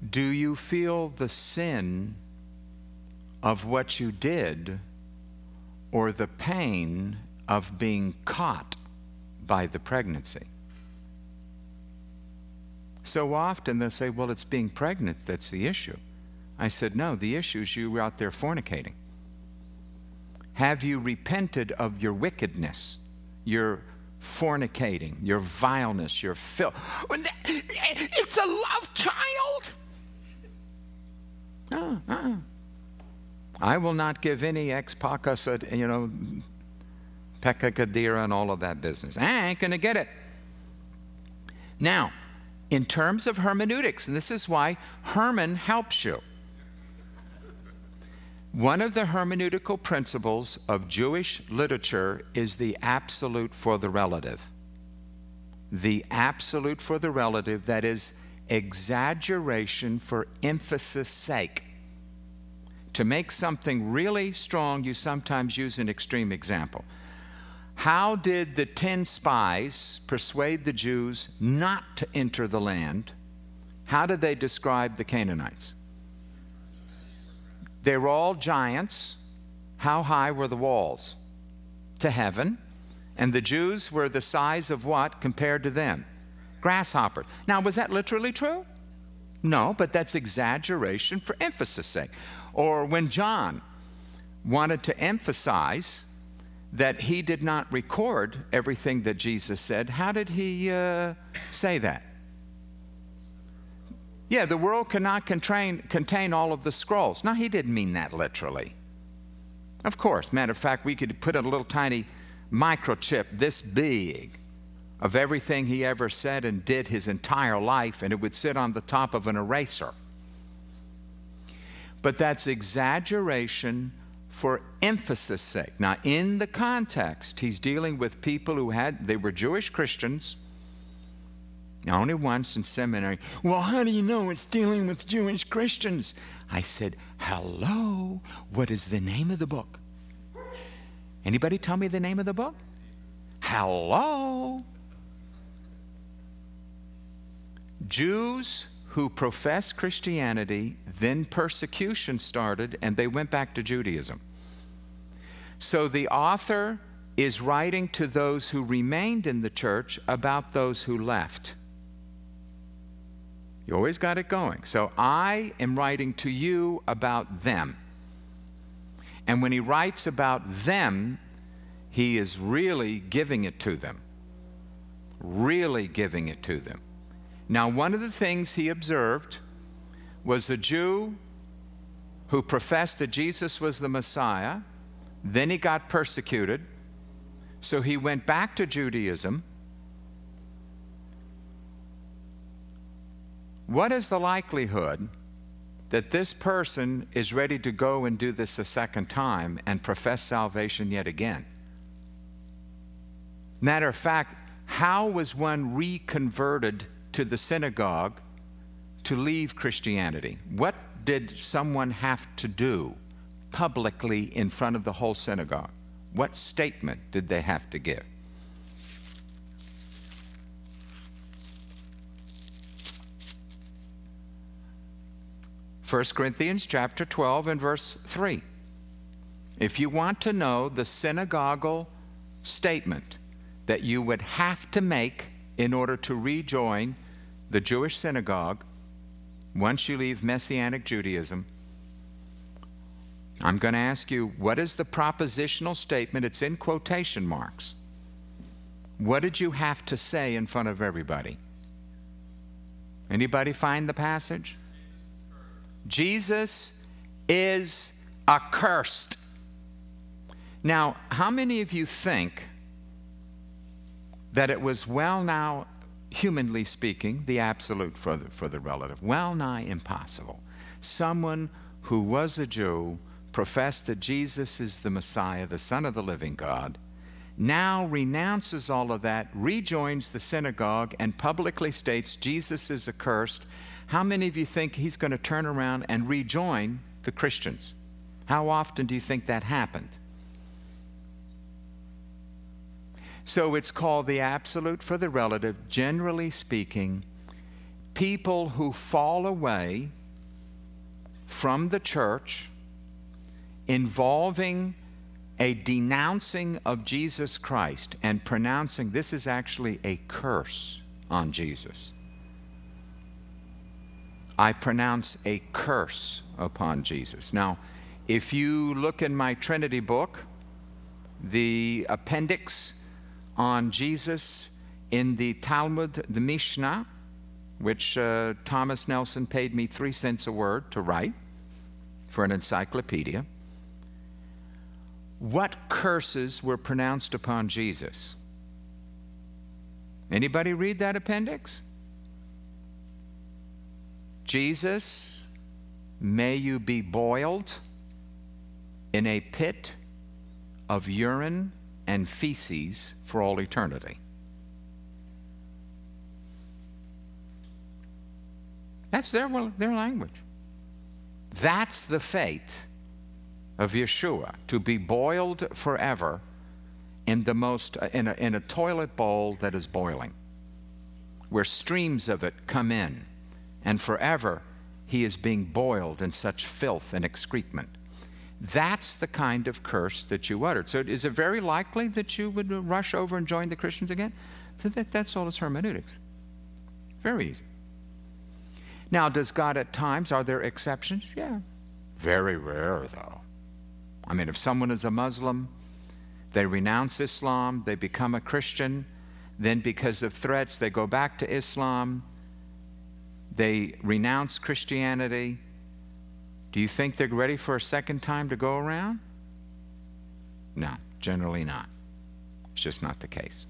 Do you feel the sin of what you did or the pain of being caught by the pregnancy? So often they'll say, well, it's being pregnant that's the issue. I said, no, the issue is you were out there fornicating. Have you repented of your wickedness, your fornicating, your vileness, your filth? It's a love child. I will not give any ex-pakasa, pekakadira and all of that business. I ain't going to get it. Now, in terms of hermeneutics, and this is why Herman helps you. One of the hermeneutical principles of Jewish literature is the absolute for the relative. The absolute for the relative, that is exaggeration for emphasis' sake. To make something really strong, you sometimes use an extreme example. How did the 10 spies persuade the Jews not to enter the land? How did they describe the Canaanites? They were all giants. How high were the walls? To heaven. And the Jews were the size of what compared to them? Grasshoppers. Now, was that literally true? No, but that's exaggeration for emphasis' sake. Or when John wanted to emphasize that he did not record everything that Jesus said, how did he say that? Yeah, the world cannot contain all of the scrolls. No, he didn't mean that literally. Of course. Matter of fact, we could put a little tiny microchip this big of everything he ever said and did his entire life, and it would sit on the top of an eraser. But that's exaggeration for emphasis' sake. Now, in the context, he's dealing with people who they were Jewish Christians, only once in seminary. Well, how do you know it's dealing with Jewish Christians? I said, hello, what is the name of the book? Anybody tell me the name of the book? Hello? Jews who professed Christianity, then persecution started, and they went back to Judaism. So the author is writing to those who remained in the church about those who left. You always got it going. So I am writing to you about them. And when he writes about them, he is really giving it to them. Really giving it to them. Now, one of the things he observed was a Jew who professed that Jesus was the Messiah. Then he got persecuted. So he went back to Judaism. What is the likelihood that this person is ready to go and do this a second time and profess salvation yet again? Matter of fact, how was one reconverted to the synagogue to leave Christianity? What did someone have to do publicly in front of the whole synagogue? What statement did they have to give? First Corinthians chapter 12 and verse 3. If you want to know the synagogal statement that you would have to make in order to rejoin the Jewish synagogue once you leave Messianic Judaism, I'm going to ask you, what is the propositional statement? It's in quotation marks. What did you have to say in front of everybody? Anybody find the passage? Jesus is accursed. Now, how many of you think that it was well now, humanly speaking, the absolute for the relative, well nigh impossible? Someone who was a Jew, professed that Jesus is the Messiah, the Son of the living God, now renounces all of that, rejoins the synagogue, and publicly states Jesus is accursed. How many of you think he's going to turn around and rejoin the Christians? How often do you think that happened? So it's called the absolute for the relative. Generally speaking, people who fall away from the church involving a denouncing of Jesus Christ and pronouncing this is actually a curse on Jesus. I pronounce a curse upon Jesus. Now, if you look in my Trinity book, the appendix on Jesus in the Talmud, the Mishnah, which Thomas Nelson paid me 3 cents a word to write for an encyclopedia, what curses were pronounced upon Jesus? Anybody read that appendix? Jesus, may you be boiled in a pit of urine and feces for all eternity. That's their language. That's the fate of Yeshua, to be boiled forever in a toilet bowl that is boiling, where streams of it come in, and forever he is being boiled in such filth and excrement. That's the kind of curse that you uttered. So is it very likely that you would rush over and join the Christians again? So that's all his hermeneutics. Very easy. Now, does God at times, are there exceptions? Yeah. Very rare, though. I mean, if someone is a Muslim, they renounce Islam, they become a Christian, then because of threats, they go back to Islam, they renounce Christianity. Do you think they're ready for a second time to go around? No, generally not. It's just not the case.